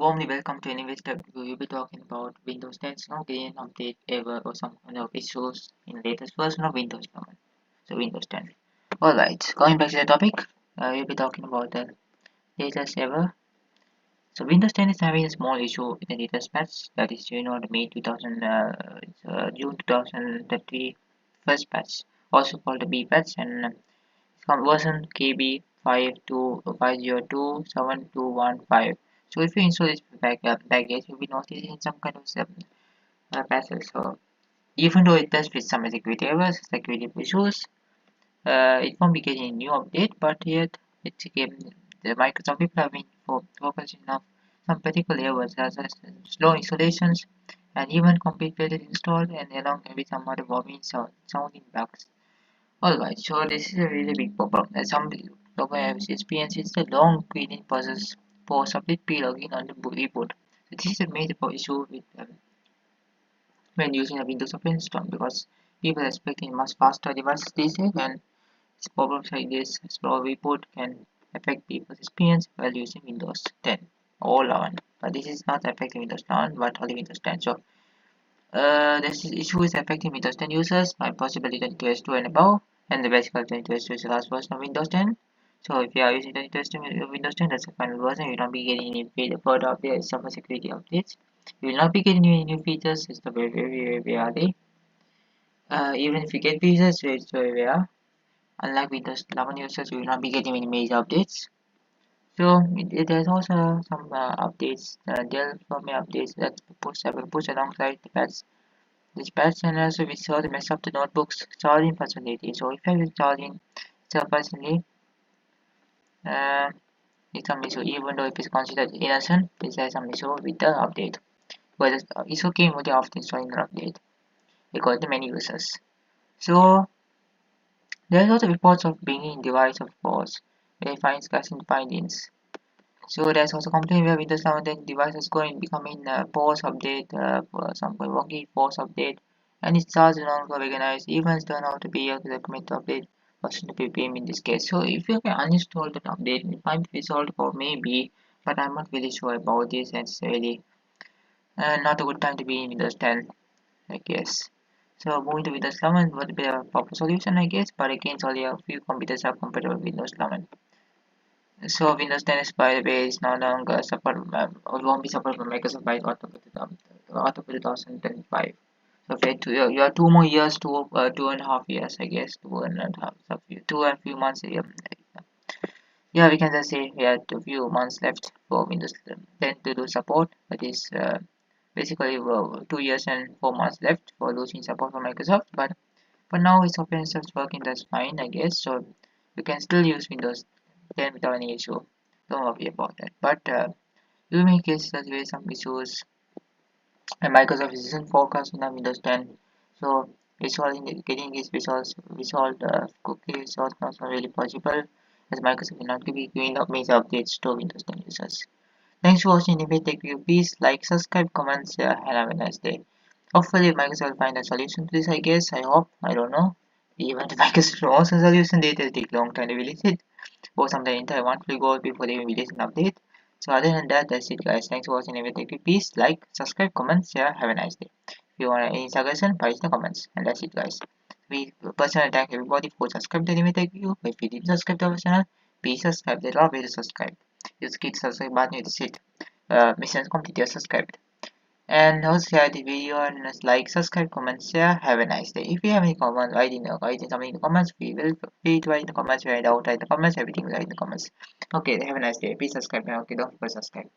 Warmly welcome to Anyways that we will be talking about Windows 10's no gain update ever or some kind of issues in the latest version of Windows 11. So Windows 10. Alright, going back to the topic, we'll be talking about the latest ever. So Windows 10 is having a small issue in the latest patch, that is the May 2000 June 2030 first patch, also called the B patch, and from version KB 525027215. So if you install this package, you'll be noticing some kind of patches. So even though it does with some security errors, security issues, it won't be getting a new update, but yet it's again the Microsoft people have been focusing on some particular errors such as slow installations and even complicated install and along with some other warming sounding bugs. Alright, so this is a really big problem. As some people have experienced, it's a long cleaning process for submit pre-login on the reboot. So this is a major issue with when using a Windows operating system because people are expecting much faster devices these days, and problems like this slow reboot can affect people's experience while using Windows 10 or 11. But this is not affecting Windows 11 but only Windows 10. So this issue is affecting Windows 10 users by possibly 22S2 and above, and the basically 22S2 is the last version of Windows 10. So if you are using 22S2 Windows 10, that's the final version. You will not be getting any further updates, some security updates. You will not be getting any new features. It's the very rare. Even if you get features, it's very rare. Unlike Windows 11 users, you will not be getting any major updates. So there's also some updates, Dell firmware updates that have been pushed alongside the patch. This patch and also we saw the mess up the notebook's charging facility. So if I charging surprisingly, uh, it's some issue. Even though if it's considered innocent, it has some issue with the update. But it's okay only after installing the update according to many users. So there's also reports of bringing device of course verifying discussing findings. So there's also complaint where Windows 11 device is going becoming pause update, some wonky pause update, and it starts no longer recognized. Events turn out to be a document update version to BPM in this case. So if you can uninstall that update, it might be resolved or maybe, but I'm not really sure about this. And it's really not a good time to be in Windows 10, I guess. So moving to Windows 11 would be a proper solution, I guess, but again, only a few computers are compatible with Windows 11. So Windows 10 is by the way is no longer support or won't be supported by Microsoft by October 2025. So you have 2 more years, 2.5 years, I guess, 2.5, two and few months. Yeah, we can just say we have a few months left for Windows 10 to do support. That is basically 2 years and 4 months left for losing support from Microsoft. But now it's open source working, that's fine, I guess. So you can still use Windows 10 without any issue. Don't worry about that. But you may face some issues, and Microsoft isn't focusing on Windows 10. So getting these resolved quickly is not really possible, as Microsoft will not be giving up major updates to Windows 10 users. Thanks for watching. If you take review, please like, subscribe, comment, share, and have a nice day. Hopefully Microsoft will find a solution to this, I guess. I hope. I don't know. Even if Microsoft wants a solution, they will take long time to release it. Or sometimes the entire month will go before they release an update. So other than that, that's it guys. Thanks for watching. If you take it, please like, subscribe, comment, share. Have a nice day. If you want any suggestion, post in the comments. And that's it guys. We personally thank everybody for subscribing to Anime Tech View. If you didn't subscribe to our channel, please subscribe. There's a lot of ways to subscribe. Just click subscribe button with the seat. Mission complete. You're subscribed. And also share the video and like, subscribe, comment, share. Have a nice day. If you have any comments, write in something in the comments. We will free to write in the comments. Write out, write in the comments. Everything will write in the comments. Okay, have a nice day. Please subscribe. Okay, don't forget to subscribe.